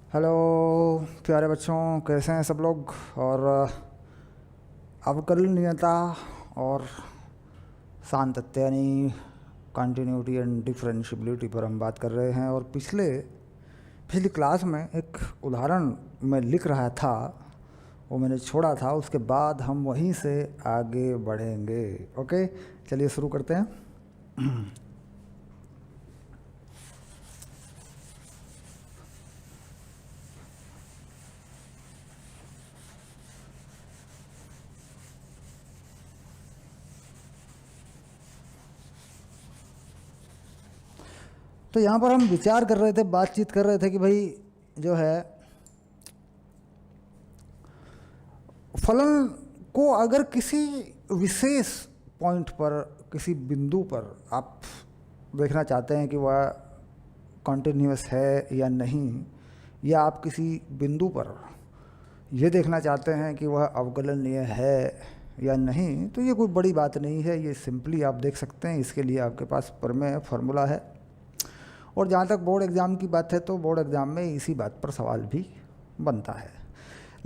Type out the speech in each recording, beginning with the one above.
Hello प्यारे बच्चों, कैसे हैं सब लोग। और अवकलनीयता और सातत्य यानी कंटिन्यूटी एंड डिफरेंशियबिलिटी पर हम बात कर रहे हैं। और पिछली क्लास में एक उदाहरण मैं लिख रहा था, वो मैंने छोड़ा था, उसके बाद हम वहीं से आगे बढ़ेंगे। ओके, चलिए शुरू करते हैं। तो यहाँ पर हम विचार कर रहे थे, बातचीत कर रहे थे कि भाई जो है फलन को अगर किसी विशेष पॉइंट पर, किसी बिंदु पर आप देखना चाहते हैं कि वह कॉन्टिन्यूअस है या नहीं, या आप किसी बिंदु पर ये देखना चाहते हैं कि वह अवकलनीय है या नहीं, तो ये कोई बड़ी बात नहीं है। ये सिंपली आप देख सकते हैं। इसके लिए आपके पास प्रमेय फार्मूला है। और जहाँ तक बोर्ड एग्ज़ाम की बात है, तो बोर्ड एग्ज़ाम में इसी बात पर सवाल भी बनता है।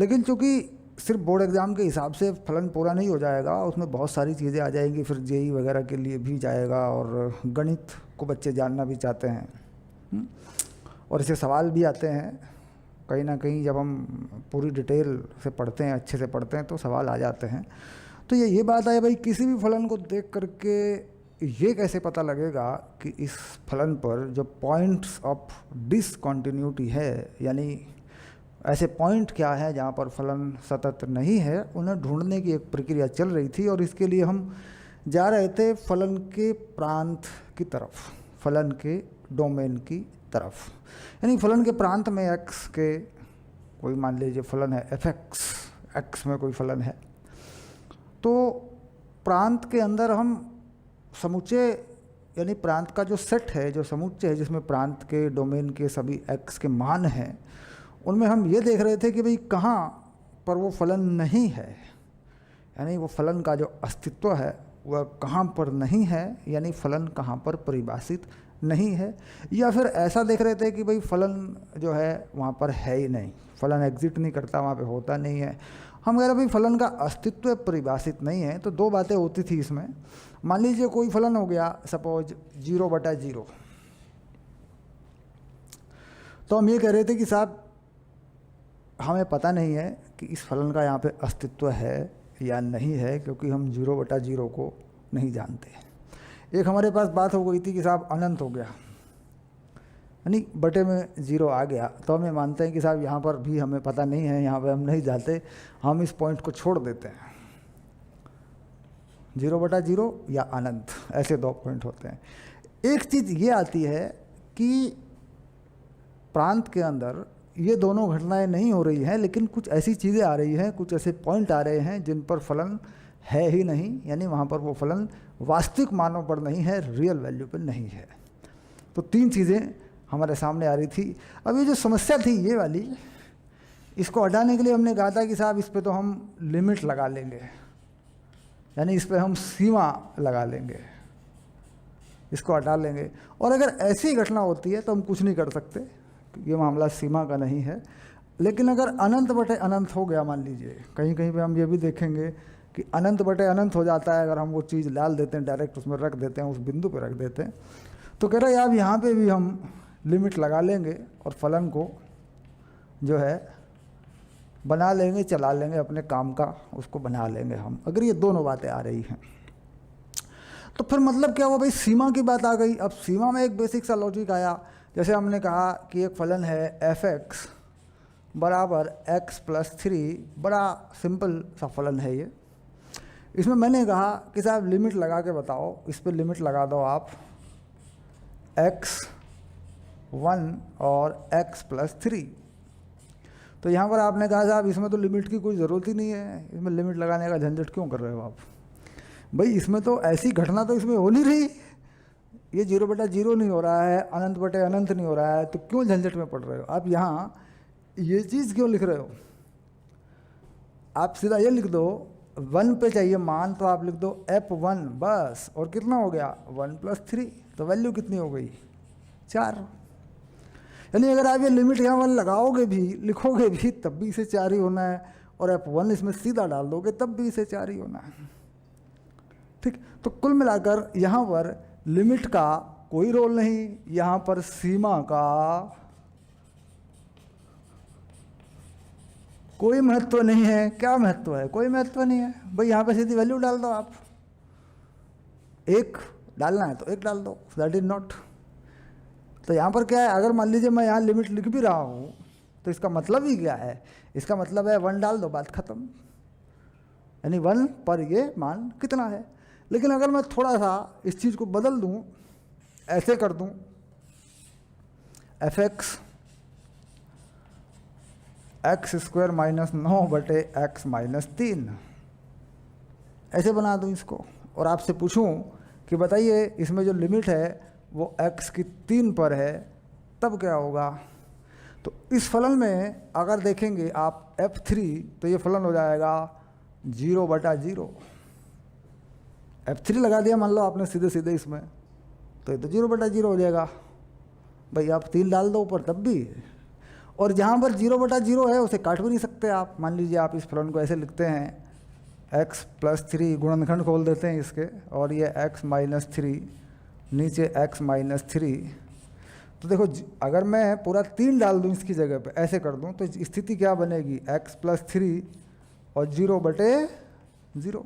लेकिन चूँकि सिर्फ बोर्ड एग्ज़ाम के हिसाब से फलन पूरा नहीं हो जाएगा, उसमें बहुत सारी चीज़ें आ जाएंगी। फिर जेई वगैरह के लिए भी जाएगा, और गणित को बच्चे जानना भी चाहते हैं, और इससे सवाल भी आते हैं कहीं ना कहीं। जब हम पूरी डिटेल से पढ़ते हैं, अच्छे से पढ़ते हैं, तो सवाल आ जाते हैं। तो ये बात है भाई, किसी भी फलन को देख करके ये कैसे पता लगेगा कि इस फलन पर जो पॉइंट्स ऑफ डिसकंटिन्यूटी है, यानी ऐसे पॉइंट क्या है जहाँ पर फलन सतत नहीं है, उन्हें ढूंढने की एक प्रक्रिया चल रही थी। और इसके लिए हम जा रहे थे फलन के प्रांत की तरफ, फलन के डोमेन की तरफ। यानी फलन के प्रांत में एक्स के कोई, मान लीजिए फलन है एफ एक्स, एक्स में कोई फलन है, तो प्रांत के अंदर हम समुच्चय यानी प्रांत का जो सेट है, जो समुच्चय है, जिसमें प्रांत के डोमेन के सभी एक्स के मान हैं, उनमें हम ये देख रहे थे कि भाई कहाँ पर वो फलन नहीं है, यानी वो फलन का जो अस्तित्व है वह कहाँ पर नहीं है, यानी फलन कहाँ पर परिभाषित नहीं है। या फिर ऐसा देख रहे थे कि भाई फलन जो है वहाँ पर है ही नहीं, फलन एग्जिस्ट नहीं करता, वहाँ पे होता नहीं है। हम कह रहे भाई फलन का अस्तित्व परिभाषित नहीं है। तो दो बातें होती थी इसमें। मान लीजिए कोई फलन हो गया, सपोज 0/0, तो हम ये कह रहे थे कि साहब हमें पता नहीं है कि इस फलन का यहाँ पे अस्तित्व है या नहीं है, क्योंकि हम 0/0 को नहीं जानते। एक हमारे पास बात हो गई थी कि साहब अनंत हो गया, यानी बटे में 0 आ गया, तो हम ये मानते हैं कि साहब यहाँ पर भी हमें पता नहीं है, यहाँ पे हम नहीं जानते, हम इस पॉइंट को छोड़ देते हैं। 0/0 या अनंत, ऐसे दो पॉइंट होते हैं। एक चीज़ ये आती है कि प्रांत के अंदर ये दोनों घटनाएं नहीं हो रही हैं, लेकिन कुछ ऐसी चीज़ें आ रही हैं, कुछ ऐसे पॉइंट आ रहे हैं जिन पर फलन है ही नहीं, यानी वहाँ पर वो फलन वास्तविक मानों पर नहीं है, रियल वैल्यू पर नहीं है। तो तीन चीज़ें हमारे सामने आ रही थी। अब ये जो समस्या थी ये वाली, इसको हटाने के लिए हमने कहा था कि साहब इस पर तो हम लिमिट लगा लेंगे, यानी इस पर हम सीमा लगा लेंगे, इसको हटा लेंगे। और अगर ऐसी घटना होती है तो हम कुछ नहीं कर सकते, ये मामला सीमा का नहीं है। लेकिन अगर अनंत बटे अनंत हो गया, मान लीजिए कहीं कहीं पे हम ये भी देखेंगे कि अनंत बटे अनंत हो जाता है, अगर हम वो चीज़ डाल देते हैं, डायरेक्ट उसमें रख देते हैं, उस बिंदु पर रख देते हैं, तो कह रहे हैं अब यहाँ पे भी हम लिमिट लगा लेंगे और फलन को जो है बना लेंगे, चला लेंगे, अपने काम का उसको बना लेंगे हम। अगर ये दोनों बातें आ रही हैं तो फिर मतलब क्या हुआ भाई, सीमा की बात आ गई। अब सीमा में एक बेसिक सा लॉजिक आया। जैसे हमने कहा कि एक फलन है एफ एक्स बराबर x+3, बड़ा सिंपल सा फलन है ये। इसमें मैंने कहा कि साहब लिमिट लगा के बताओ, इस पर लिमिट लगा दो आप x1 और x+3। तो यहाँ पर आपने कहा साहब इसमें तो लिमिट की कोई ज़रूरत ही नहीं है, इसमें लिमिट लगाने का झंझट क्यों कर रहे हो आप। भाई इसमें तो ऐसी घटना तो इसमें हो नहीं रही, ये 0/0 नहीं हो रहा है, अनंत बटे अनंत नहीं हो रहा है, तो क्यों झंझट में पड़ रहे हो आप। यहाँ ये चीज़ क्यों लिख रहे हो, आप सीधा ये लिख दो 1 पे चाहिए मान, तो आप लिख दो f1 बस। और कितना हो गया 1+3, तो वैल्यू कितनी हो गई 4। यानी अगर आप ये लिमिट यहाँ पर लगाओगे भी, लिखोगे भी, तब भी इसे 4 ही होना है, और F1 इसमें सीधा डाल दोगे तब भी इसे 4 ही होना है। ठीक, तो कुल मिलाकर यहाँ पर लिमिट का कोई रोल नहीं, यहाँ पर सीमा का कोई महत्व नहीं है। क्या महत्व है? कोई महत्व नहीं है भाई, यहाँ पे सीधी वैल्यू डाल दो आप, 1 डालना है तो 1 डाल दो, दैट इज नॉट। तो यहाँ पर क्या है, अगर मान लीजिए मैं यहाँ लिमिट लिख भी रहा हूँ तो इसका मतलब ही क्या है, इसका मतलब है 1 डाल दो, बात खत्म, यानी 1 पर ये मान कितना है। लेकिन अगर मैं थोड़ा सा इस चीज़ को बदल दूँ, ऐसे कर दूँ, fx x² - 9 बटे x - 3, ऐसे बना दूँ इसको, और आपसे पूछूं कि बताइए इसमें जो लिमिट है वो x की 3 पर है, तब क्या होगा। तो इस फलन में अगर देखेंगे आप f3, तो ये फलन हो जाएगा 0/0। f3 लगा दिया मान लो आपने सीधे सीधे इसमें, तो ये तो 0/0 हो जाएगा। भाई आप 3 डाल दो ऊपर तब भी, और जहाँ पर 0/0 है उसे काट भी नहीं सकते आप। मान लीजिए आप इस फलन को ऐसे लिखते हैं, x + 3, गुणनखंड खोल देते हैं इसके, और ये x - 3, नीचे x - 3। तो देखो अगर मैं पूरा 3 डाल दूँ इसकी जगह पे, ऐसे कर दूँ, तो स्थिति क्या बनेगी, x + 3 और 0/0।